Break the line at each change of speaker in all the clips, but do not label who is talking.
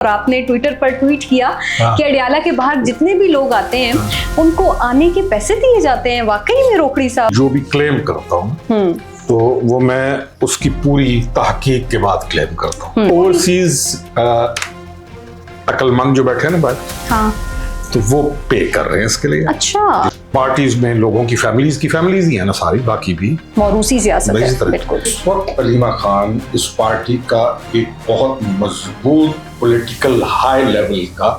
और आपने ट्विटर पर ट्वीट किया कि अडयाला के बाहर जितने भी लोग आते हैं उनको आने के पैसे दिए जाते हैं। वाकई में रोकड़ी साहब
जो भी क्लेम करता हूँ तो वो मैं उसकी पूरी तहकीक के बाद क्लेम करता हूँ। ओवरसीज अक्लमंद जो बैठे हैं ना बाहर,
हाँ,
तो वो पे कर रहे हैं इसके लिए।
अच्छा,
पार्टीज में लोगों की फैमिलीज ही है ना सारी, बाकी भी
मौरूसी सियासत है। बिल्कुल।
इस वक्त अलीमा खान इस पार्टी का एक बहुत मजबूत पॉलिटिकल हाई लेवल का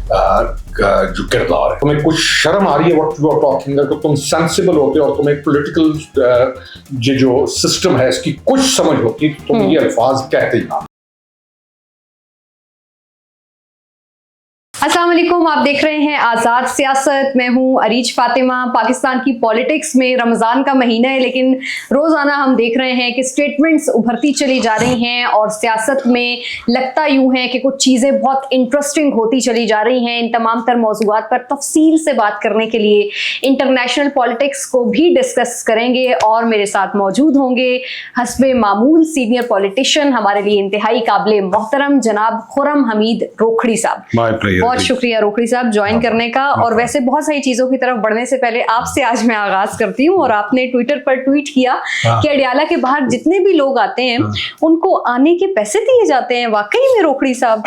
जो किरदार है। तुम्हें कुछ शर्म आ रही है व्हाट यू आर टॉकिंग, अगर तुम सेंसिबल होते और तुम्हें पॉलिटिकल जो सिस्टम है इसकी कुछ समझ होती तो तुम ये अल्फाज कहते ही ना।
अस्सलाम वालेकुम, आप देख रहे हैं आज़ाद सियासत। मैं हूं अरीज फातिमा। पाकिस्तान की पॉलिटिक्स में रमज़ान का महीना है, लेकिन रोज़ाना हम देख रहे हैं कि स्टेटमेंट्स उभरती चली जा रही हैं और सियासत में लगता यूं है कि कुछ चीज़ें बहुत इंटरेस्टिंग होती चली जा रही हैं। इन तमाम तर मौज़ूआत पर तफसील से बात करने के लिए इंटरनेशनल पॉलिटिक्स को भी डिस्कस करेंगे और मेरे साथ मौजूद होंगे हस्बे मामूल सीनियर पॉलिटिशियन, हमारे लिए इंतहाई काबिल मोहतरम जनाब खुर्रम हमीद रोकड़ी साहब। बहुत शुक्रिया रोकड़ी साहब ज्वाइन करने का। और वैसे बहुत सारी चीजों की तरफ बढ़ने से पहले आपसे आज मैं आगाज करती हूँ। और आपने ट्विटर पर ट्वीट किया कि अडयाला के बाहर जितने भी लोग आते हैं उनको आने के पैसे दिए जाते हैं। वाकई में रोकड़ी साहब?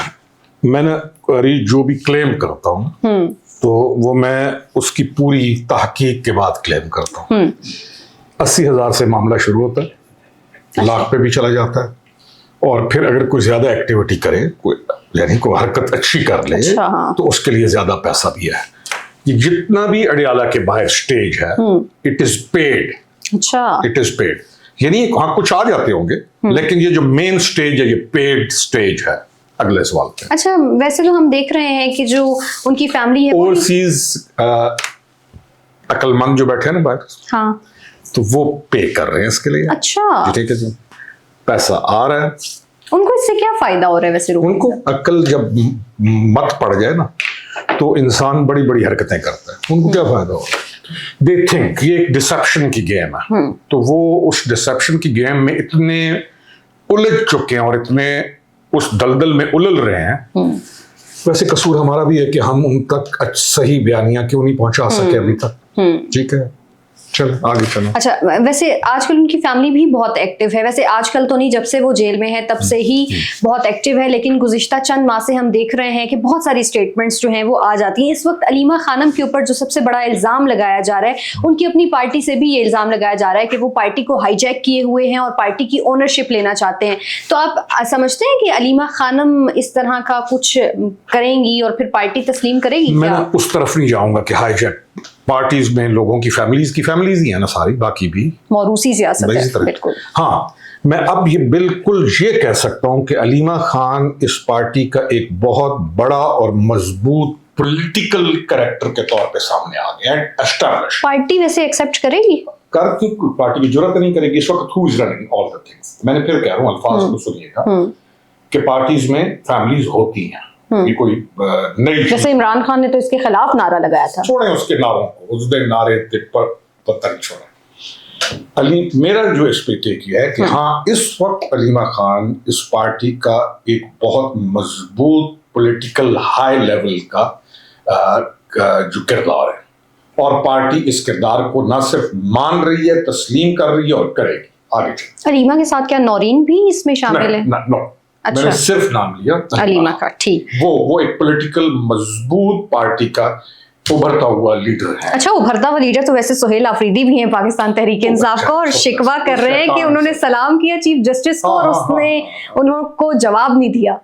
मैंने जो भी क्लेम करता हूँ तो वो मैं उसकी पूरी तहकीक के बाद क्लेम करता हूँ। 80,000 से मामला शुरू होता है, लाख पे भी चला जाता है, और फिर अगर कोई ज्यादा एक्टिविटी करे, यानी कोई हरकत अच्छी कर ले,
अच्छा, हाँ,
तो उसके लिए ज्यादा पैसा भी है। ये जितना भी अडयाला के बाहर स्टेज है, इट इज पेड।
अच्छा,
इट इज पेड, यानी हाँ कुछ आ जाते होंगे, लेकिन ये जो मेन स्टेज है ये पेड स्टेज है। अगले सवाल पे।
अच्छा, वैसे तो हम देख रहे हैं कि जो उनकी फैमिली है,
ओवरसीज अक्लमंद जो बैठे हैं ना बाहर,
हाँ,
तो वो पे कर रहे हैं इसके लिए।
अच्छा,
ठीक है जी, पैसा आ रहा है।
उनको इससे क्या फायदा हो रहा है वैसे?
उनको अक्ल जब मत पड़ जाए ना तो इंसान बड़ी बड़ी हरकतें करता है। उनको क्या फायदा हो? दे थिंक ये एक डिसेप्शन की गेम है, तो वो उस डिसेप्शन की गेम में इतने उलझ चुके हैं और इतने उस दलदल में उलझ रहे हैं। वैसे कसूर हमारा भी है कि हम उन तक सही बयानियां क्यों नहीं पहुंचा सके अभी तक। ठीक है, चलो आगे चलो।
अच्छा, वैसे आजकल उनकी फैमिली भी बहुत एक्टिव है। वैसे आजकल तो नहीं, जब से वो जेल में है तब से ही बहुत एक्टिव है, लेकिन गुज़िश्ता चंद माह से हम देख रहे हैं कि बहुत सारी स्टेटमेंट्स जो हैं वो आ जाती हैं। इस वक्त अलीमा खानम के ऊपर जो सबसे बड़ा इल्ज़ाम लगाया जा रहा है, उनकी अपनी पार्टी से भी ये इल्ज़ाम लगाया जा रहा है कि वो पार्टी को हाईजैक किए हुए हैं और पार्टी की ओनरशिप लेना चाहते हैं। तो आप समझते हैं कि अलीमा खानम इस तरह का कुछ करेंगी और फिर पार्टी तस्लीम करेगी?
मैं उस तरफ नहीं जाऊंगा कि हाईजैक। पार्टीज में लोगों की फैमिलीज ही है ना सारी, बाकी भी
मौरूसी सियासत है। बिल्कुल।
हाँ, मैं अब ये बिल्कुल ये कह सकता हूं कि अलीमा खान इस पार्टी का एक बहुत बड़ा और मजबूत पॉलिटिकल कैरेक्टर के तौर पे सामने आ गया है, एस्टैब्लिश।
पार्टी वैसे एक्सेप्ट करेगी?
पार्टी की जरूरत नहीं करेगी इस वक्त। Who is running all the things? मैंने फिर कह रहा हूं, अल्फाज को सुनिएगा कि पार्टीज में फैमिलीज होती हैं, ये कोई नई। जैसे
इमरान खान ने तो इसके खिलाफ नारा लगाया था।
छोड़े उसके नारों को, उस दिन नारे पर पत्थर छोड़े। मेरा जो इस पे टेक है कि हाँ, इस वक्त अलीमा खान इस पार्टी का एक बहुत मजबूत पॉलिटिकल हाई लेवल का जो किरदार है, और पार्टी इस किरदार को ना सिर्फ मान रही है, तस्लीम कर रही है और करेगी आगे।
अलीमा के साथ क्या नौरीन भी इसमें शामिल है?
नो,
अच्छा,
मैंने सिर्फ नाम लिया
अलीमा का। ठीक,
वो एक पॉलिटिकल मजबूत पार्टी का उभरता हुआ लीडर है।
अच्छा, उभरता हुआ लीडर तो वैसे सुहेल आफरीदी भी हैं पाकिस्तान तहरीक इंसाफ का, और शिकवा कर रहे हैं कि उन्होंने सलाम किया चीफ जस्टिस को और उसने उनको जवाब नहीं दिया।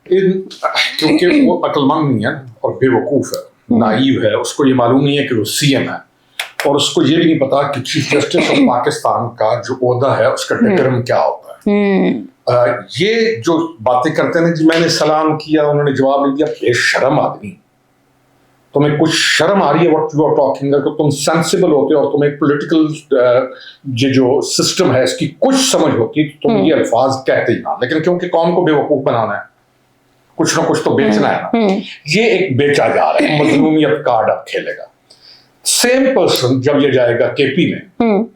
क्योंकि वो अक्लमंद नहीं है और बेवकूफ है, नाइव है। उसको ये मालूम नहीं है कि वो सीएम है, और उसको ये भी नहीं पता कि चीफ जस्टिस ऑफ पाकिस्तान का जो ओहदा है उसका डिटर्म क्या होता है। ये जो बातें करते हैं कि मैंने सलाम किया उन्होंने जवाब नहीं दिया, बेशरम आदमी। तुम्हें कुछ शर्म आ रही है व्हाट यू आर टॉकिंग, अगर तुम सेंसिबल होते और तुम्हें पॉलिटिकल जो सिस्टम है इसकी कुछ समझ होती तो तुम ये अल्फाज कहते ही ना। लेकिन क्योंकि कौम को बेवकूफ बनाना है, कुछ ना कुछ तो बेचना है ना, ये एक बेचा जा रहा है, मजलूमियत कार्ड अब खेलेगा। सेम पर्सन जब ये जाएगा केपी में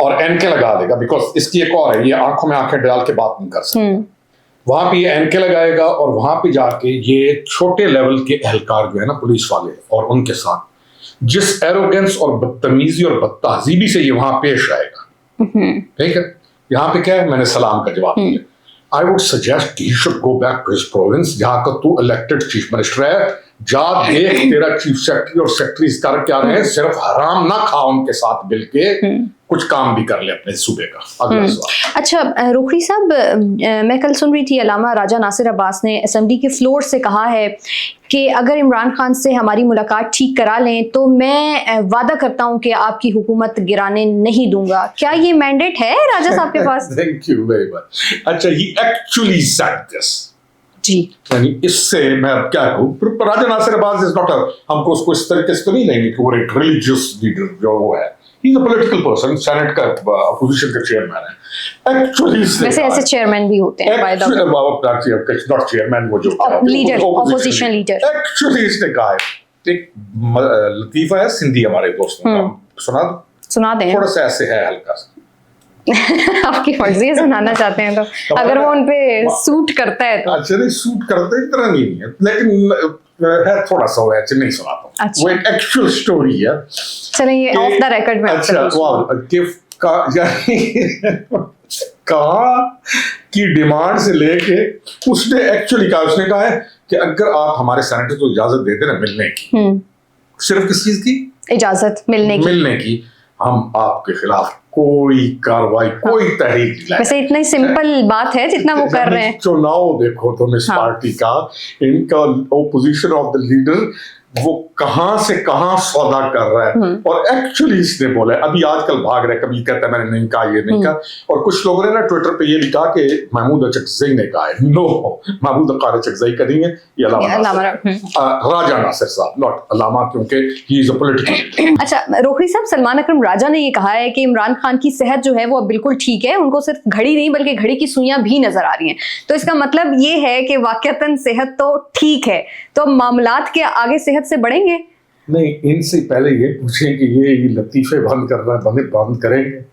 और एनके लगा देगा, बिकॉज इसकी एक और है, ये आंखों में आंखें डाल के बात नहीं कर सकता। वहां पे ये एनके लगाएगा और वहां पे जाके ये छोटे लेवल के एहलकार जो है ना पुलिस वाले और उनके साथ जिस एरोगेंस और बदतमीजी और बदतहजीबी से ये वहां पेश आएगा, ठीक है, यहाँ पे क्या है, मैंने सलाम का जवाब दिया। I would suggest he should go back to his province, जहां का तू इलेक्टेड चीफ मिनिस्टर है, जा देख तेरा चीफ सेक्रेटरी और सेक्रेटरीज कर क्या रहे हैं, सिर्फ हराम ना खा उनके साथ मिल के, कुछ काम भी कर ले अपने सूबे का। अगला सवाल।
अच्छा रोखड़ी साहब, मैं कल सुन रही थी अलामा राजा नासिर अब्बास ने असेंबली के फ्लोर से कहा है कि अगर इमरान खान से हमारी मुलाकात ठीक करा लें तो मैं वादा करता हूं कि आपकी हुकूमत गिराने नहीं दूंगा। क्या ये मैंडेट है राजा साहब के पास?
Thank you very much. अच्छा, ही एक्चुअली सेड दिस
जी,
यानी इससे मैं अब क्या कहूँ, राजा नासिर अब्बास इज नॉट हमको उसको इस तरीके से तो नहीं लेंगे कि वो एक रिलीजियस लीडर जो वो है, he is a political person, senate का अपोजिशन का चेयरमैन है। एक्चुअली
वैसे ऐसे चेयरमैन भी होते हैं by the way,
not chairman, वो जो
लीडर, ऑपोजिशन लीडर।
एक्चुअली इसने कहा है, एक लतीफा है सिंधी हमारे दोस्तों का, सुना दें, थोड़ा सा ऐसे है हल्का सा।
आपकी मर्जी है, सुनाना चाहते हैं तो अगर वो उनपे सूट करता है तो।
अच्छा, नहीं सूट करते इतना नहीं है, लेकिन है थोड़ा सा वो नहीं सुनाता।
अच्छा।
वो एक एक्चुअल स्टोरी है।
चलें ये ऑफ द रिकॉर्ड में।
अच्छा, वाह, गिफ्ट का यानी कहा की डिमांड से लेके उसने एक्चुअली कहा, उसने कहा है कि अगर आप हमारे सेनेटर को इजाजत देते ना मिलने की, सिर्फ किस चीज की इजाजत, मिलने की, हम आपके खिलाफ कोई कार्रवाई, कोई तहरीक नहीं लाएंगे।
वैसे इतनी सिंपल बात है जितना वो कर रहे हैं।
चुनाव देखो तुम इस पार्टी का, इनका ओपोजिशन ऑफ द लीडर वो कहां से कहां सौदा कर रहा है, और एक्चुअली इसने बोला है, अभी आजकल भाग रहे, कभी कहता है मैंने नहीं कहा, ये नहीं कहा, और कुछ लोगों ने ना ट्विटर पे ये लिखा कि महमूद अचकज़ई ने कहा है। नो, महमूद अचकज़ई का नहीं है, ये राजा नासिर साहब, नॉट अलामा, क्योंकि ही इज अ पॉलिटिकल।
अच्छा रोखड़ी साहब, सलमान अकरम राजा ने ये कहा है कि इमरान खान की सेहत जो है वो अब बिल्कुल ठीक है, उनको सिर्फ घड़ी नहीं बल्कि घड़ी की सुइयां भी नजर आ रही हैं, तो इसका मतलब ये है कि वाकईतन सेहत तो ठीक है, तो मामलात के आगे सेहत से बढ़ेंगे?
नहीं, इनसे पहले ये पूछें कि ये लतीफे बंद करना बंद करेंगे,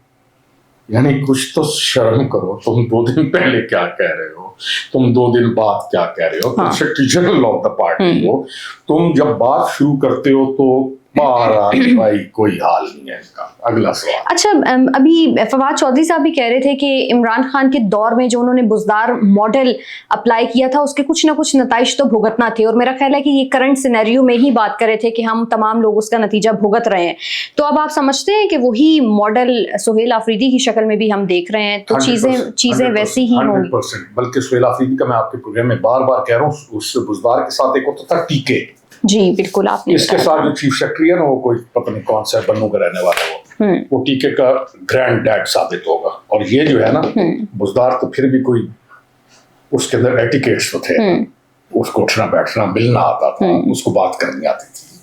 यानी कुछ तो शर्म करो। तुम 2 दिन पहले क्या कह रहे हो, तुम 2 दिन बाद क्या कह रहे हो, तुम secretary general of the party हो, तुम जब बात शुरू करते हो तो भाई कोई हाल नहीं है इसका। अगला सवाल।
अच्छा, अभी फवाद चौधरी साहब भी कह रहे थे कि इमरान खान के दौर में जो उन्होंने बुज़दार मॉडल अप्लाई किया था उसके कुछ ना कुछ नताइज तो भुगतना थे, और मेरा ख्याल है कि ये करंट सिनेरियो में ही बात कर रहे थे कि हम तमाम लोग उसका नतीजा भुगत रहे हैं। तो अब आप समझते हैं कि वही मॉडल सुहेल आफरीदी की शक्ल में भी हम देख रहे हैं, तो चीजें वैसी ही होंगी?
100%। बल्कि सुहेल आफरीदी का मैं आपके प्रोग्राम में बार बार कह रहा हूँ, उस बुज़दार के साथ एक होता था टीके।
जी बिल्कुल, आपने
इसके साथ जो चीफ सेक्रेटरी है ना, वो कोई पता नहीं कौन सा बन्नू का रहने वाला, वो टीके का ग्रैंड डैड साबित होगा। और ये जो है ना बुज़दार, तो फिर भी कोई उसके अंदर एटिकेट्स तो थे, उसको उठना बैठना मिलना आता था, उसको बात करनी आती थी,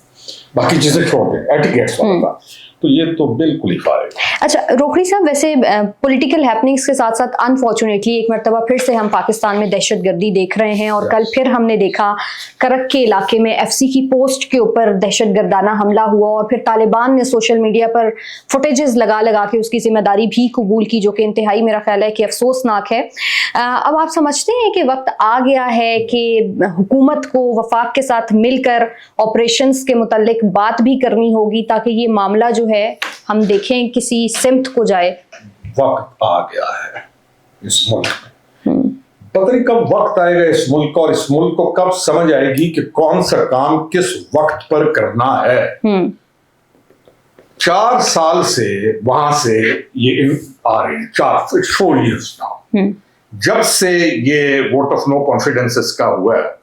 बाकी चीजें छोड़ दें, एटिकेट्स होता था, तो ये तो बिल्कुल ही फायदा।
अच्छा रोखड़ी साहब, वैसे पॉलिटिकल हैपनिंग्स के साथ साथ अनफॉर्चुनेटली एक मरतबा फिर से हम पाकिस्तान में दहशतगर्दी देख रहे हैं, और कल फिर हमने देखा करक के इलाके में एफसी की पोस्ट के ऊपर दहशतगर्दाना हमला हुआ, और फिर तालिबान ने सोशल मीडिया पर फुटेजेस लगा के उसकी जिम्मेदारी भी कबूल की, जो कि इंतहाई मेरा ख्याल है कि अफसोसनाक है। अब आप समझते हैं कि वक्त आ गया है कि हुकूमत को वफाक के साथ मिलकर ऑपरेशंस के मुतालिक बात भी करनी होगी, ताकि ये मामला जो है हम देखें किसी सिमत को जाए?
वक्त आ गया है इस मुल्क में, पता नहीं कब वक्त आएगा इस मुल्क को, और इस मुल्क को कब समझ आएगी कि कौन सा काम किस वक्त पर करना है। 4 साल से वहां से ये आ रहे हैं, 4 years नाउ, जब से ये वोट ऑफ नो कॉन्फिडेंस का हुआ है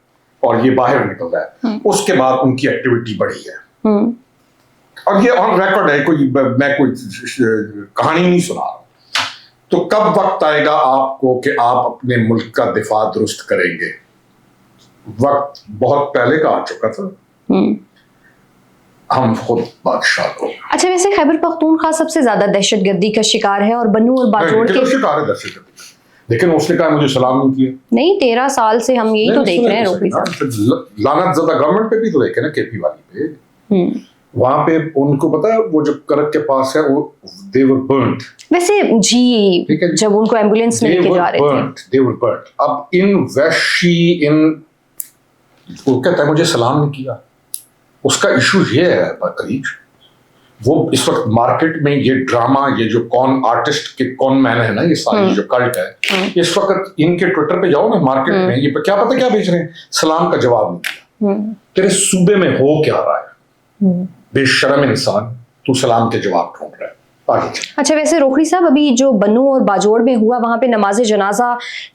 और ये बाहर निकल रहा है, उसके बाद उनकी एक्टिविटी बढ़ी है, और ये ऑन रिकॉर्ड है, मैं कोई कहानी नहीं सुना रहा। तो कब वक्त आएगा आपको कि आप अपने मुल्क का दिफा दुरुस्त करेंगे? वक्त बहुत पहले का आ चुका था, हम खुद बादशाह को।
अच्छा, वैसे खैबर पख्तूनख्वा सबसे ज्यादा दहशतगर्दी का शिकार है, और बन्नू और बाजोड़ के
शिकार है दहशतगर्दी, लेकिन उसने कहा मुझे सलाम नहीं किया।
नहीं, 13 साल से हम यही तो देख रहे हैं रोखड़ी साहब।
लानत ज़दा गवर्नमेंट पे भी तो देखे ना, केपी वाली पे, वहां पे उनको पता है वो जो करक के पास है वो they were burnt.
वैसे जी,
ठीक है।
जब उनको एम्बुलेंस में
They
लेके
were
जा रहे थे,
burnt. They were burnt. अब इन वैशी वो कहता है मुझे सलाम नहीं किया। उसका इशू ये है अरीज, वो इस वक्त मार्केट में ये ड्रामा, ये जो कॉन आर्टिस्ट के कॉन मैन है ना, ये सारी जो कल्ट है, इस वक्त इनके ट्विटर पे जाओ ना मार्केट में, ये क्या पता क्या बेच रहे हैं, सलाम का जवाब नहीं दिया। तेरे सूबे में हो क्या रहा है बेशरम इंसान, तू सलाम के जवाब ढूंढ रहा है।
अच्छा, वैसे रोकड़ी साहब, अभी जो बन्नू और बाजोड़ में हुआ, वहां पे नमाज जनाजा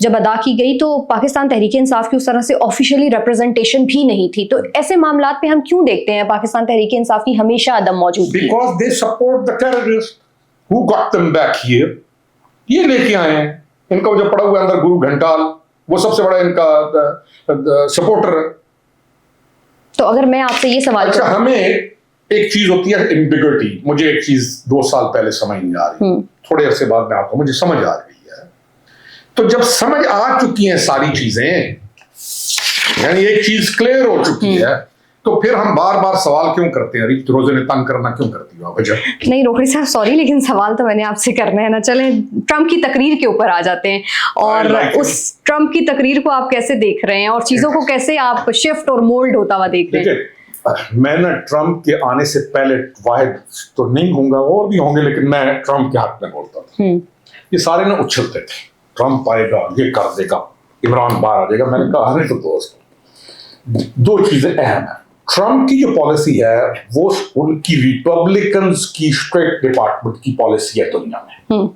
जब अदा की गई तो पाकिस्तान तहरीक इंसाफ की उस तरह से ऑफिशियली रिप्रेजेंटेशन भी नहीं थी, तो ऐसे मामलात पे हम क्यों देखते हैं पाकिस्तान तहरीक इंसाफ की हमेशा अदम मौजूदगी?
Because they support the terrorist who got them back here. ये लेके आए हैं, इनका जो पड़ा हुआ अंदर गुरु घंटाल, वो सबसे बड़ा इनका सपोर्टर है।
तो अगर मैं आपसे ये सवाल
अच्छा, हमें एक चीज होती है एम्बिग्युइटी। मुझे एक चीज 2 साल पहले समझ नहीं आ रही, थोड़े अरसे बाद में आपको मुझे समझ आ रही है। तो जब समझ आ चुकी हैं सारी चीजें, यानी एक चीज क्लियर हो चुकी है, तो फिर हम बार बार सवाल क्यों करते हैं? रोजे ने तंग करना क्यों करती हो वजह?
नहीं रोकड़ी साहब, सॉरी, लेकिन सवाल तो मैंने आपसे करना है ना। चले ट्रम्प की तकरीर के ऊपर आ जाते हैं, और उस ट्रम्प की तकरीर को आप कैसे देख रहे हैं और चीजों को कैसे आप शिफ्ट और मोल्ड होता हुआ देख रहे हैं?
मैं ना ट्रम्प के आने से पहले वाहिद तो नहीं होऊंगा, और भी होंगे, लेकिन मैं ट्रम्प के हक में बोलता था। ये सारे ना उछलते थे, ट्रम्प आएगा, ये कर देगा, इमरान बाहर आ जाएगा। मैंने कहा अरे तो दोस्त, 2 चीजें अहम है। ट्रम्प की जो पॉलिसी है वो उनकी रिपब्लिकन्स की स्टेट डिपार्टमेंट की पॉलिसी है दुनिया में।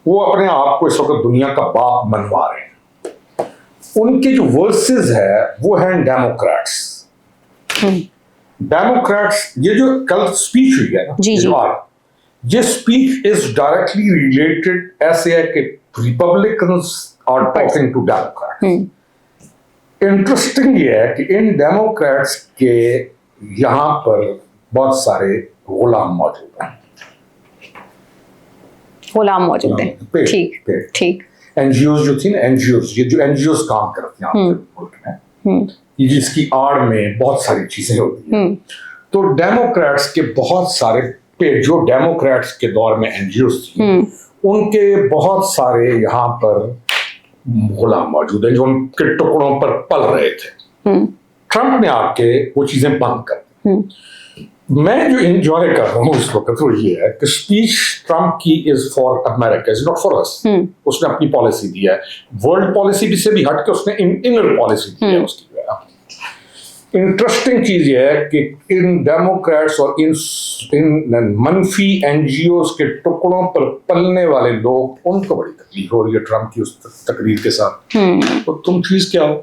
वो अपने आप को इस वक्त दुनिया का बाप मनवा रहे हैं। उनके जो वर्सेस है वो हैं डेमोक्रेट्स। डेमोक्रेट्स, ये जो कल स्पीच हुई है ना,
जी जी,
ये स्पीच इज डायरेक्टली रिलेटेड, ऐसे है कि Republicans are talking to Democrats. Interesting ये है कि इन डेमोक्रेट्स के यहां पर बहुत सारे गुलाम मौजूद हैं।
गुलाम मौजूद हैं, ठीक ठीक।
एनजीओ जो थी ना, ये जो एनजीओ काम करती हैं मुल्क में, जिसकी आड़ में बहुत सारी चीजें होती हैं, तो डेमोक्रेट्स के बहुत सारे जो डेमोक्रेट्स के दौर में एनजीओ थी, उनके बहुत सारे यहाँ पर गुलाम मौजूद हैं जो उनके टुकड़ों पर पल रहे थे। ट्रम्प ने आके वो चीजें बंद कर दी। मैं जो एंजॉय कर रहा हूँ इस वक्त वो ये है कि स्पीच ट्रम्प की is for America, is not for us. उसने अपनी पॉलिसी दी है, वर्ल्ड पॉलिसी से भी हट के उसने इनर पॉलिसी दी है उसकी। इंटरेस्टिंग चीज ये है कि इन डेमोक्रेट्स और इन मनफी एनजीओ के टुकड़ों पर पलने वाले लोग, उनको बड़ी तकलीफ हो रही है ट्रम्प की उस तकरीर के साथ। तो तुम चीज क्या हो,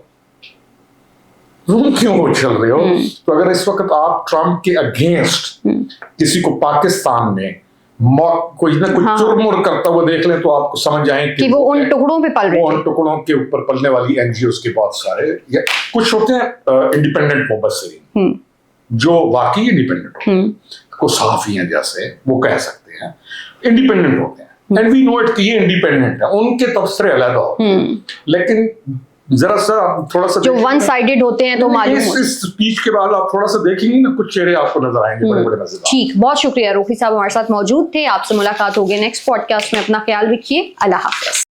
तुम क्यों उछल रहे हो? तो अगर इस वक्त आप ट्रम्प के अगेंस्ट किसी को पाकिस्तान में कोई ना कोई चुरमुर करता हुआ देख लें, तो आपको समझ आए कि
वो उन टुकड़ों पे पल रहे हैं।
उन टुकड़ों के ऊपर पलने वाली एनजीओ के बहुत सारे, या कुछ होते हैं इंडिपेंडेंट मुबस्सिरीन जो वाकई इंडिपेंडेंट होते हैं, को सहाफी हैं जैसे, वो कह सकते हैं इंडिपेंडेंट होते हैं, एंड वी नो इट कि ये इंडिपेंडेंट है, उनके तबसरे अलग होते हैं। लेकिन जरा सा थोड़ा सा
जो वन साइडेड होते हैं तो मालूम
इस स्पीच के बाद आप थोड़ा सा देखेंगे ना, कुछ चेहरे आपको नजर आएंगे बड़े बड़े नजर।
ठीक, बहुत शुक्रिया। रोकड़ी साहब हमारे साथ मौजूद थे। आपसे मुलाकात होगी नेक्स्ट पॉडकास्ट में। अपना ख्याल रखिए। अल्लाह हाफिज।